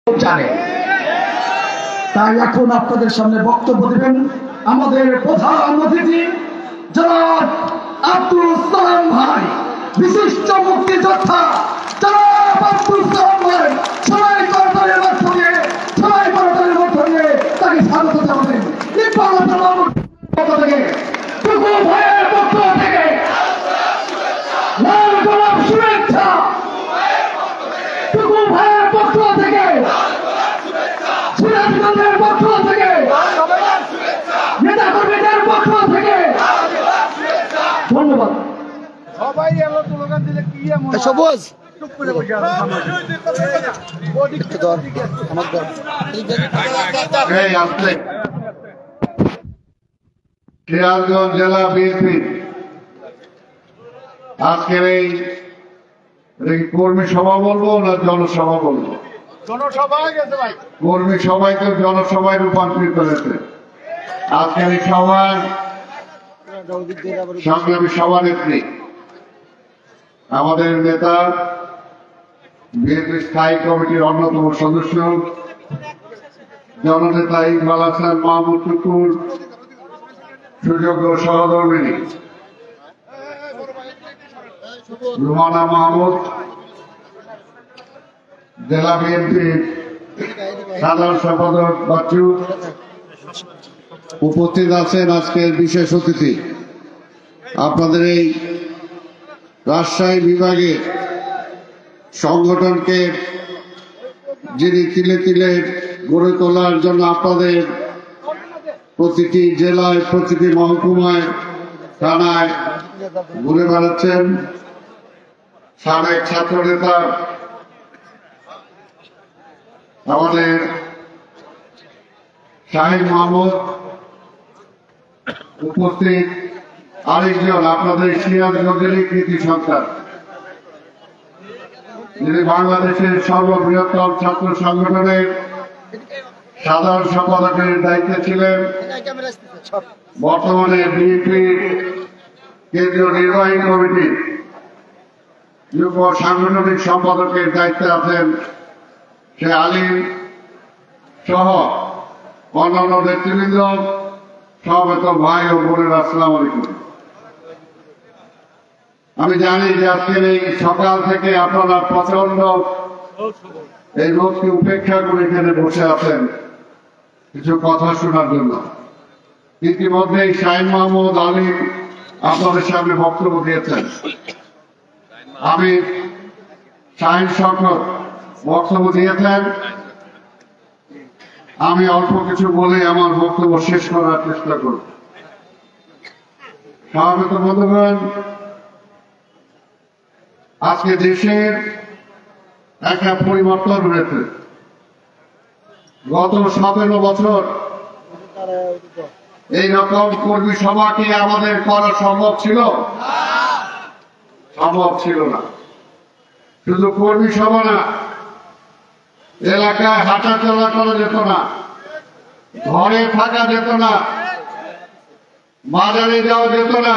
জানে। তাই এখন আপনাদের সামনে বক্তব্য দিবেন আমাদের প্রধান অতিথি জনাব আব্দুল সালাম ভাই, বিশিষ্ট মুক্তিযোদ্ধা জনাব আব্দুল সালাম ভাই। সবাই করতালের মাধ্যমে তাকে স্বাগত জানাবেন। পক্ষ থেকে টুকু ভাইয়ের পক্ষ থেকে লাল গোলাপ শুভেচ্ছা, টুকু ভাইয়ের পক্ষ থেকে, সিরাজগঞ্জের পক্ষ থেকে, নেতা কর্মীদের পক্ষ থেকে ধন্যবাদ। সবাই এলো স্লোগান দিলে কি এমন সবুজ চুপ করে বসে আছে সিরাজগঞ্জ জেলা বিএনপি আজকের এই কর্মী সভা বলবো না জনসভা বলবো? জনসভা গেছে ভাই, কর্মী সবাইকে জনসভায় রূপান্তরিত হয়েছে। আজকের এই সভার সংগ্রামী সভানেত্রী আমাদের নেতা, বিএনপি স্থায়ী কমিটির অন্যতম সদস্য জননেতা ইকবাল হাসান মাহমুদ টুকুর, সুযোগ্য সহধর্মিনী রুমানা মাহমুদ, জেলা বিএনপির সাধারণ সম্পাদক বাচ্চু, উপস্থিত আছেন আজকের বিশেষ অতিথি, আপনাদের এই রাজশাহী বিভাগের সংগঠনকে যিনি তিলে তিলে গড়ে তোলার জন্য আপনাদের প্রতিটি জেলায়, প্রতিটি মহকুমায়, থানায় ঘুরে বেড়াচ্ছেন সাবেক ছাত্র নেতা আমাদের শাহিদ মাহমুদ, উপস্থিত আরেকজন আপনাদের সিরাজগঞ্জেরই কৃতি সন্তান, যিনি বাংলাদেশের সর্ববৃহত্তম ছাত্র সংগঠনের সাধারণ সম্পাদকের দায়িত্বে ছিলেন, বর্তমানে বিএনপির কেন্দ্রীয় নির্বাহী কমিটির যুগ্ম সাংগঠনিক সম্পাদকের দায়িত্বে আছেন সে আলিম সহ অন্যান্য নেতৃবৃন্দ, সমবেত ভাই ও বোনের আসসালামু আলাইকুম। আমি জানি যে আজকের এই সকাল থেকে আপনারা প্রচন্ড এই রোদকে উপেক্ষা করে এখানে বসে আছেন কিছু কথা শোনার জন্য। ইতিমধ্যে শাহিন মাহমুদ আলিম আপনাদের সামনে বক্তব্য দিয়েছেন। আমি শাহিন শকত বক্তব্য দিয়েছেন, আমি অল্প কিছু বলে আমার বক্তব্য শেষ করার চেষ্টা করব। স্বাগত বন্ধুগণ, আজকে দেশের একটা পরিবর্তন হয়েছে। গত 17 বছর এইরকম কর্মী সভা কি আমাদের করা সম্ভব ছিল? সম্ভব ছিল না। শুধু কর্মী সভা না, এলাকায় হাঁটা চলা করা যেত না, ঘরে থাকা যেত না, বাজারে যাওয়া যেত না।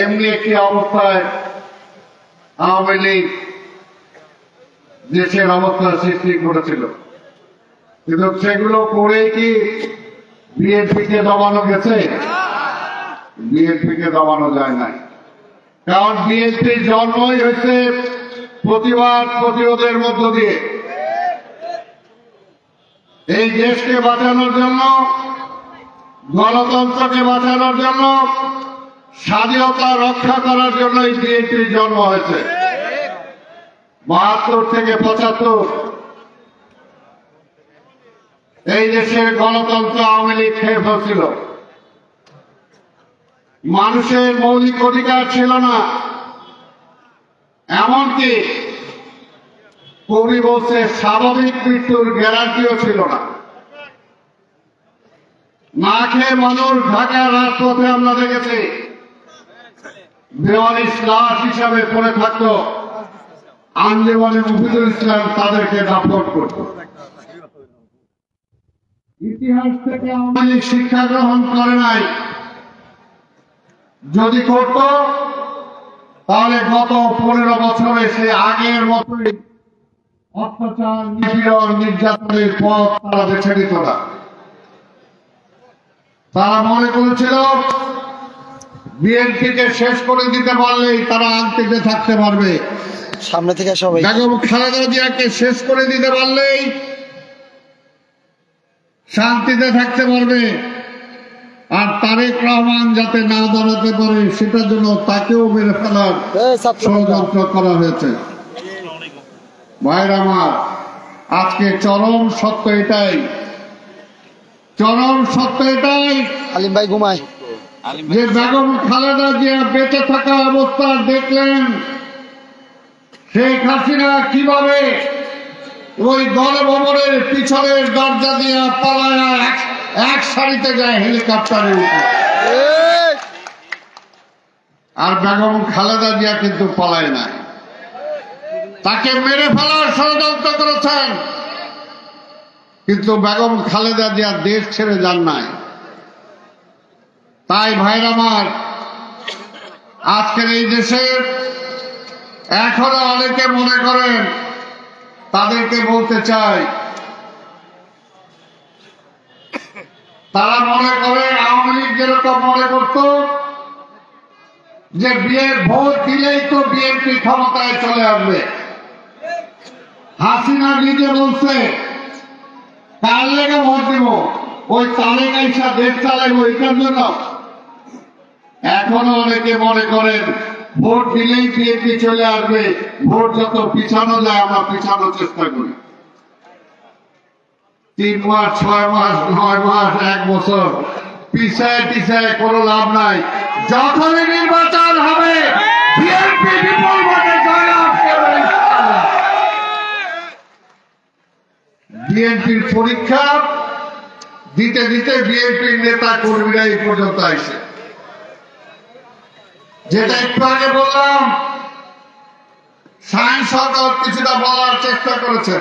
এমনি একটি অবস্থায় আওয়ামী লীগ দেশের অবস্থার সৃষ্টি করেছিল। কিন্তু সেগুলো করেই কি বিএনপিকে দমানো গেছে? বিএনপিকে দমানো যায় নাই। কারণ বিএনপির জন্মই হয়েছে প্রতিবাদ প্রতিরোধের মধ্য দিয়ে। এই দেশকে বাঁচানোর জন্য, গণতন্ত্রকে বাঁচানোর জন্য, স্বাধীনতা রক্ষা করার জন্য এই বিএনপির জন্ম হয়েছে। 72 থেকে 75 এই দেশের গণতন্ত্র আওয়ামী লীগ খেয়ে ফেলছিল। মানুষের মৌলিক অধিকার ছিল না, এমনকি কবি বলছে স্বাভাবিক মৃত্যুর গ্যারান্টিও ছিল না। না খেয়ে মানুষ ঢাকার রাজপথে আমরা দেখেছি বেওয়ারিশ লাশ হিসাবে পড়ে থাকত, আঞ্জুমানে মুফিদুল ইসলাম তাদেরকে দাফন করত। ইতিহাস থেকে আওয়ামী লীগ শিক্ষা গ্রহণ করে নাই। যদি করত তাহলে গত 15 বছরে সে আগের মতোই অত্যাচার, নিপীড়ন, নির্যাতনের পথ তারা বেছে নিত না। তারা মনে করেছিল বিএনপিকে শেষ করে দিতে পারলেই তারা আংটিতে থাকতে পারবে। সামনে থেকে সবাই বেগম খালেদা জিয়াকে শেষ করে দিতে পারলেই শান্তিতে থাকতে পারবে, আর তারেক রহমান যাতে না দাঁড়াতে পারে সেটার জন্য তাকেও মেরে ফেলার ষড়যন্ত্র করা হয়েছে। ভাইরা আমার, আজকে চরম সত্য এটাই, আলিম ভাই ঘুমায়। যে বেগম খালেদা জিয়া বেঁচে থাকা অবস্থা দেখলেন শেখ হাসিনা কিভাবে ওই গণভবনের পিছনের দরজা দিয়ে পালায়া এক সারিতে যায় হেলিকপ্টারে উঠে। আর বেগম খালেদা জিয়া কিন্তু পালায় না, তাকে মেরে ফেলার ষড়যন্ত্র করেছেন, কিন্তু বেগম খালেদা জিয়া দেশ ছেড়ে যান নাই। তাই ভাইরা আমার, আজকের এই দেশে এখনো অনেকে মনে করেন, তাদেরকে বলতে চাই, তারা মনে করে আওয়ামী লীগ যেরকম মনে করত যে ভোট দিলেই তো বিএনপি ক্ষমতায় চলে আসবে। হাসিনা নিজে বলছে কার লেগে ভোট দিব, ওই তালেক আইসা দেশ চালাইব এটার জন্য। এখনো অনেকে মনে করেন ভোট দিলেই বিএনপি চলে আসবে, ভোট যত পিছানো যায় আমরা পিছানোর চেষ্টা করি। 3 মাস, 6 মাস, 9 মাস, 1 বছর পিছায় কোনো লাভ নাই। যখনই নির্বাচন হবে বিএনপি বিপুল ভোটে জয়লাভ করবে। বিএনপির পরীক্ষা দিতে দিতে বিএনপির নেতা কর্মীরা এই পর্যন্ত আসে। যেটা একটু আগে বললাম, শাহীন সরকার কিছুটা বলার চেষ্টা করেছে।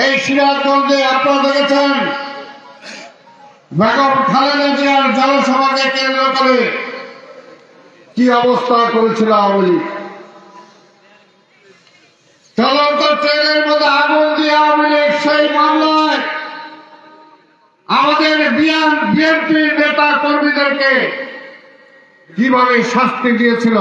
এই সিরাজগঞ্জে আপনারা দেখেছেন বেগম খালেদা জিয়ার জনসভাকে কেন্দ্র করে কি অবস্থা করেছিল আওয়ামী লীগ। চলন্ত ট্রেনের মধ্যে আগুন দিয়ে আওয়ামী লীগ সেই মামলায় আমাদের বিএনপির নেতা কর্মীদেরকে কিভাবে শাস্তি দিয়েছিল